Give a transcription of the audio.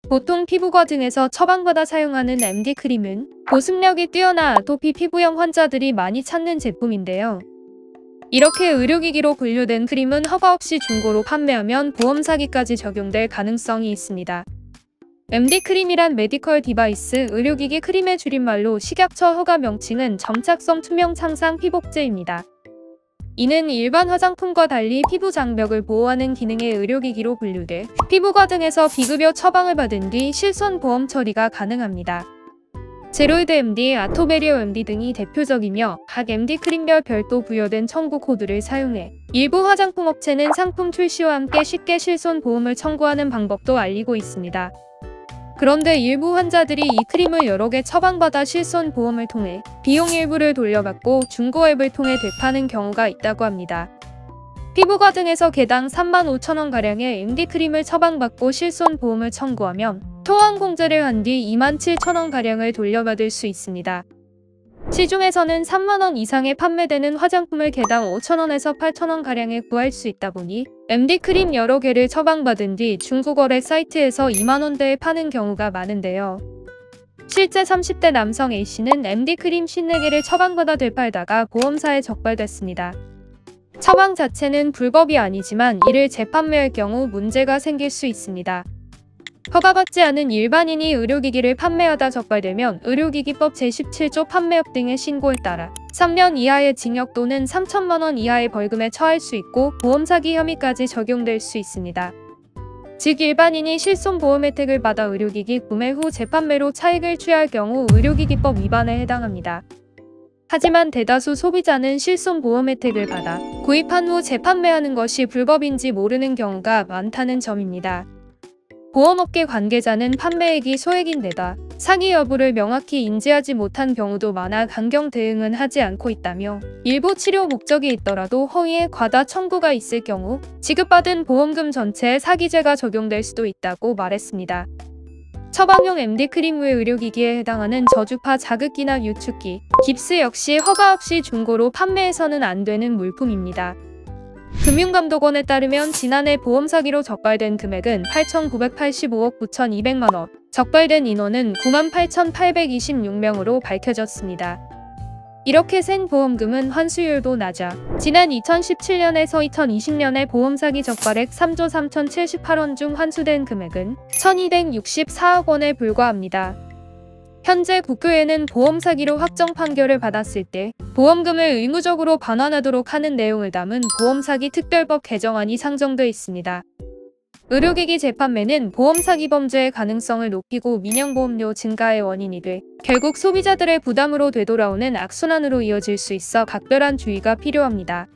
보통 피부과 등에서 처방받아 사용하는 MD 크림은 보습력이 뛰어나 아토피 피부염 환자들이 많이 찾는 제품인데요. 이렇게 의료기기로 분류된 크림은 허가 없이 중고로 판매하면 보험 사기까지 적용될 가능성이 있습니다. MD 크림이란 메디컬 디바이스 의료기기 크림의 줄임말로 식약처 허가 명칭은 점착성 투명 창상 피복제입니다. 이는 일반 화장품과 달리 피부 장벽을 보호하는 기능의 의료기기로 분류돼 피부과 등에서 비급여 처방을 받은 뒤 실손 보험 처리가 가능합니다. 제로이드 MD, 아토베리오 MD 등이 대표적이며 각 MD 크림별 별도 부여된 청구 코드를 사용해 일부 화장품 업체는 상품 출시와 함께 쉽게 실손 보험을 청구하는 방법도 알리고 있습니다. 그런데 일부 환자들이 이 크림을 여러 개 처방받아 실손 보험을 통해 비용 일부를 돌려받고 중고 앱을 통해 되파는 경우가 있다고 합니다. 피부과 등에서 개당 35,000원가량의 MD 크림을 처방받고 실손 보험을 청구하면 토항 공제를 한 뒤 27,000원가량을 돌려받을 수 있습니다. 시중에서는 3만원 이상에 판매되는 화장품을 개당 5,000원에서 8,000원가량에 구할 수 있다 보니 MD 크림 여러 개를 처방받은 뒤 중고거래 사이트에서 2만원대에 파는 경우가 많은데요. 실제 30대 남성 A씨는 MD 크림 54개를 처방받아 되팔다가 보험사에 적발됐습니다. 처방 자체는 불법이 아니지만 이를 재판매할 경우 문제가 생길 수 있습니다. 허가받지 않은 일반인이 의료기기를 판매하다 적발되면 의료기기법 제17조 판매업 등의 신고에 따라 3년 이하의 징역 또는 3천만원 이하의 벌금에 처할 수 있고 보험사기 혐의까지 적용될 수 있습니다. 즉 일반인이 실손보험 혜택을 받아 의료기기 구매 후 재판매로 차익을 취할 경우 의료기기법 위반에 해당합니다. 하지만 대다수 소비자는 실손보험 혜택을 받아 구입한 후 재판매하는 것이 불법인지 모르는 경우가 많다는 점입니다. 보험업계 관계자는 판매액이 소액인데다 사기 여부를 명확히 인지하지 못한 경우도 많아 강경 대응은 하지 않고 있다며 일부 치료 목적이 있더라도 허위의 과다 청구가 있을 경우 지급받은 보험금 전체에 사기죄가 적용될 수도 있다고 말했습니다. 처방용 MD 크림 외 의료기기에 해당하는 저주파 자극기나 유축기, 깁스 역시 허가 없이 중고로 판매해서는 안 되는 물품입니다. 금융감독원에 따르면 지난해 보험 사기로 적발된 금액은 8,985억 9,200만원, 적발된 인원은 98,826명으로 밝혀졌습니다. 이렇게 센 보험금은 환수율도 낮아 지난 2017년에서 2020년에 보험 사기 적발액 3조 3,078원 중 환수된 금액은 1,264억 원에 불과합니다. 현재 국교에는 보험 사기로 확정 판결을 받았을 때 보험금을 의무적으로 반환하도록 하는 내용을 담은 보험 사기 특별법 개정안이 상정돼 있습니다. 의료기기 재판매는 보험 사기 범죄의 가능성을 높이고 민영보험료 증가의 원인이 돼 결국 소비자들의 부담으로 되돌아오는 악순환으로 이어질 수 있어 각별한 주의가 필요합니다.